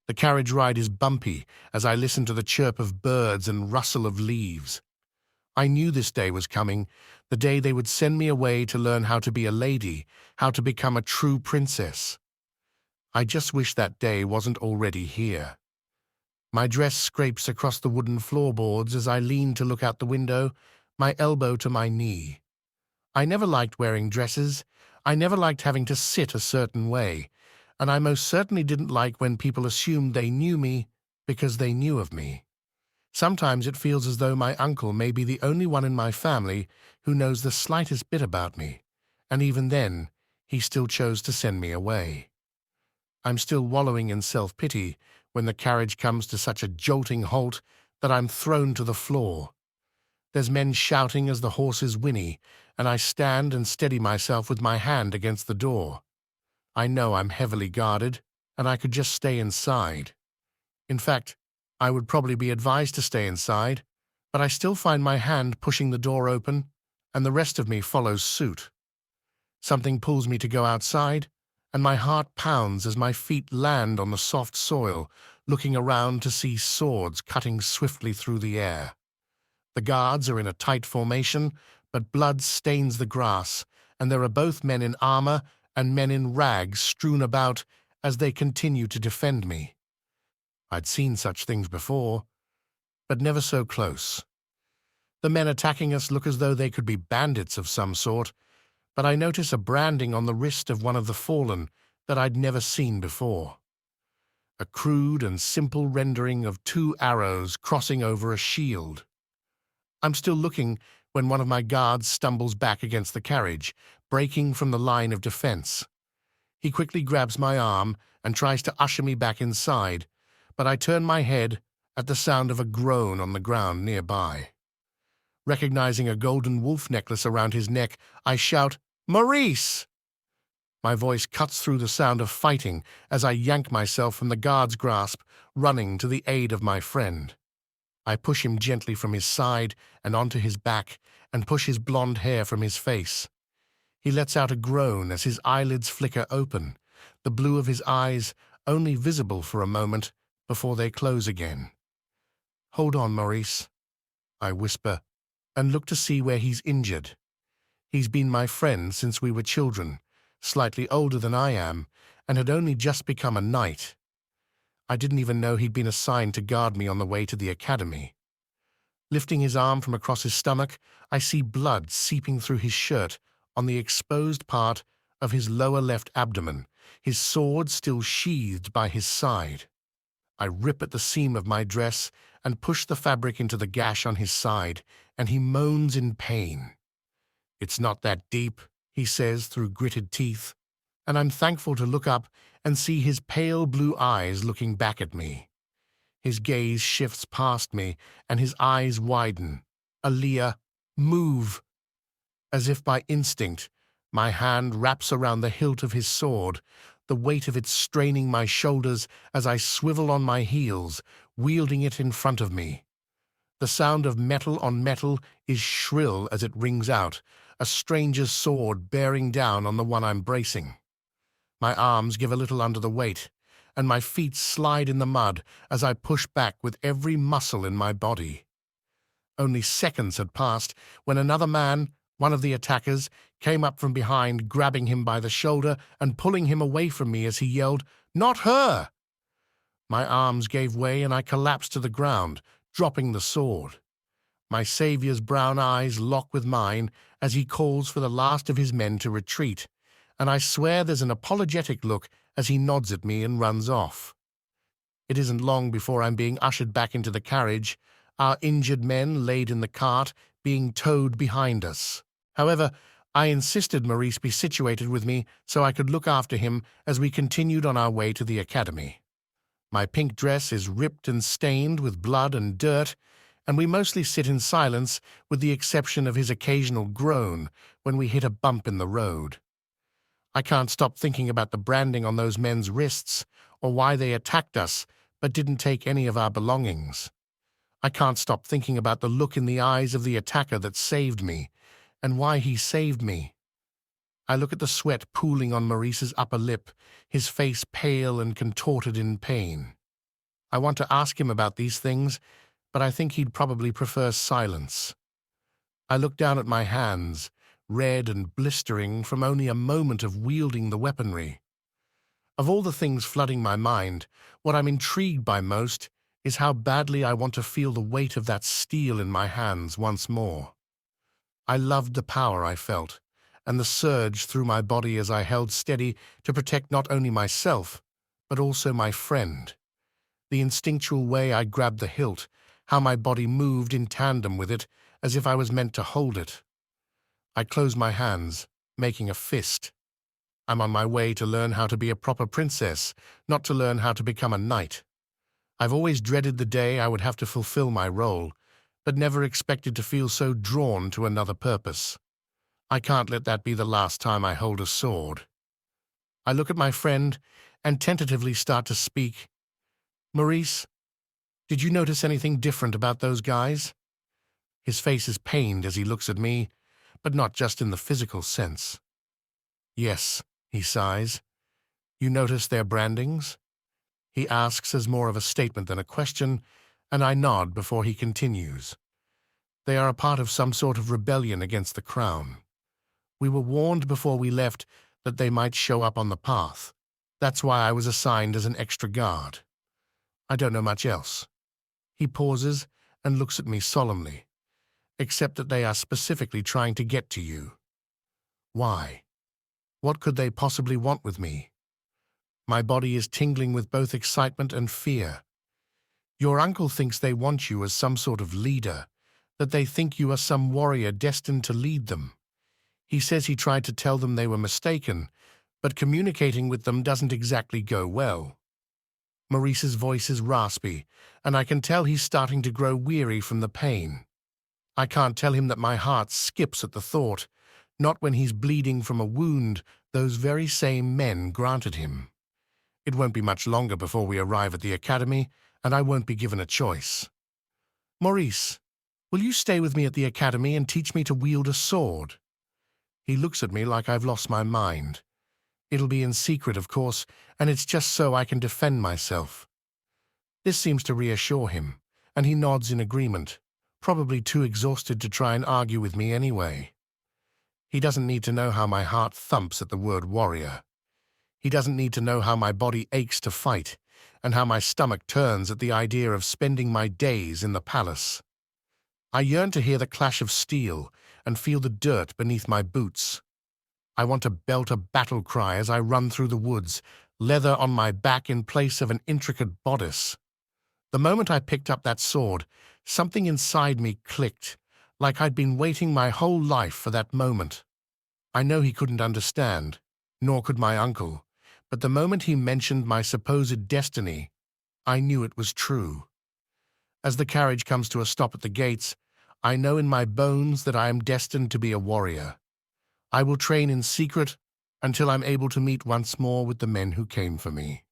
The carriage ride is bumpy as I listen to the chirp of birds and rustle of leaves. I knew this day was coming, the day they would send me away to learn how to be a lady, how to become a true princess. I just wish that day wasn't already here. My dress scrapes across the wooden floorboards as I lean to look out the window, my elbow to my knee. I never liked wearing dresses. I never liked having to sit a certain way, and I most certainly didn't like when people assumed they knew me because they knew of me. Sometimes it feels as though my uncle may be the only one in my family who knows the slightest bit about me, and even then, he still chose to send me away. I'm still wallowing in self-pity when the carriage comes to such a jolting halt that I'm thrown to the floor. There's men shouting as the horses whinny, and I stand and steady myself with my hand against the door. I know I'm heavily guarded, and I could just stay inside. In fact, I would probably be advised to stay inside, but I still find my hand pushing the door open, and the rest of me follows suit. Something pulls me to go outside, and my heart pounds as my feet land on the soft soil, looking around to see swords cutting swiftly through the air. The guards are in a tight formation, but blood stains the grass, and there are both men in armor and men in rags strewn about as they continue to defend me. I'd seen such things before, but never so close. The men attacking us look as though they could be bandits of some sort, but I notice a branding on the wrist of one of the fallen that I'd never seen before. A crude and simple rendering of 2 arrows crossing over a shield. I'm still looking when one of my guards stumbles back against the carriage, breaking from the line of defense. He quickly grabs my arm and tries to usher me back inside, but I turn my head at the sound of a groan on the ground nearby. Recognizing a golden wolf necklace around his neck, I shout, "Maurice!" My voice cuts through the sound of fighting as I yank myself from the guard's grasp, running to the aid of my friend. I push him gently from his side and onto his back and push his blonde hair from his face. He lets out a groan as his eyelids flicker open, the blue of his eyes only visible for a moment before they close again. "Hold on, Maurice," I whisper, and look to see where he's injured. He's been my friend since we were children, slightly older than I am, and had only just become a knight. I didn't even know he'd been assigned to guard me on the way to the academy. Lifting his arm from across his stomach, I see blood seeping through his shirt on the exposed part of his lower left abdomen, his sword still sheathed by his side. I rip at the seam of my dress and push the fabric into the gash on his side, and he moans in pain. "It's not that deep," he says through gritted teeth, and I'm thankful to look up and see his pale blue eyes looking back at me. His gaze shifts past me, and his eyes widen. "Aaliyah, move!" As if by instinct, my hand wraps around the hilt of his sword, the weight of it straining my shoulders as I swivel on my heels, wielding it in front of me. The sound of metal on metal is shrill as it rings out, a stranger's sword bearing down on the one I'm bracing. My arms give a little under the weight, and my feet slide in the mud as I push back with every muscle in my body. Only seconds had passed when another man, one of the attackers, came up from behind, grabbing him by the shoulder and pulling him away from me as he yelled, "Not her!" My arms gave way and I collapsed to the ground, dropping the sword. My savior's brown eyes lock with mine as he calls for the last of his men to retreat, and I swear there's an apologetic look as he nods at me and runs off. It isn't long before I'm being ushered back into the carriage, our injured men laid in the cart, being towed behind us. However, I insisted Maurice be situated with me so I could look after him as we continued on our way to the academy. My pink dress is ripped and stained with blood and dirt, and we mostly sit in silence with the exception of his occasional groan when we hit a bump in the road. I can't stop thinking about the branding on those men's wrists, or why they attacked us but didn't take any of our belongings. I can't stop thinking about the look in the eyes of the attacker that saved me, and why he saved me. I look at the sweat pooling on Maurice's upper lip, his face pale and contorted in pain. I want to ask him about these things, but I think he'd probably prefer silence. I look down at my hands, red and blistering from only a moment of wielding the weaponry. Of all the things flooding my mind, what I'm intrigued by most is how badly I want to feel the weight of that steel in my hands once more. I loved the power I felt, and the surge through my body as I held steady to protect not only myself, but also my friend. The instinctual way I grabbed the hilt, how my body moved in tandem with it, as if I was meant to hold it. I closed my hands, making a fist. I'm on my way to learn how to be a proper princess, not to learn how to become a knight. I've always dreaded the day I would have to fulfill my role, but never expected to feel so drawn to another purpose. I can't let that be the last time I hold a sword. I look at my friend and tentatively start to speak. Maurice, did you notice anything different about those guys? His face is pained as he looks at me, but not just in the physical sense. Yes, he sighs. You notice their brandings? He asks as more of a statement than a question, and I nod before he continues. They are a part of some sort of rebellion against the crown. We were warned before we left that they might show up on the path. That's why I was assigned as an extra guard. I don't know much else. He pauses and looks at me solemnly, except that they are specifically trying to get to you. Why? What could they possibly want with me? My body is tingling with both excitement and fear. Your uncle thinks they want you as some sort of leader, that they think you are some warrior destined to lead them. He says he tried to tell them they were mistaken, but communicating with them doesn't exactly go well. Maurice's voice is raspy, and I can tell he's starting to grow weary from the pain. I can't tell him that my heart skips at the thought, not when he's bleeding from a wound those very same men granted him. It won't be much longer before we arrive at the academy, and I won't be given a choice. Maurice, will you stay with me at the academy and teach me to wield a sword? He looks at me like I've lost my mind. It'll be in secret, of course, and it's just so I can defend myself. This seems to reassure him, and he nods in agreement, probably too exhausted to try and argue with me anyway. He doesn't need to know how my heart thumps at the word warrior. He doesn't need to know how my body aches to fight, and how my stomach turns at the idea of spending my days in the palace. I yearn to hear the clash of steel and feel the dirt beneath my boots. I want to belt a battle cry as I run through the woods, leather on my back in place of an intricate bodice. The moment I picked up that sword, something inside me clicked, like I'd been waiting my whole life for that moment. I know he couldn't understand, nor could my uncle, but the moment he mentioned my supposed destiny, I knew it was true. As the carriage comes to a stop at the gates, I know in my bones that I am destined to be a warrior. I will train in secret until I'm able to meet once more with the men who came for me.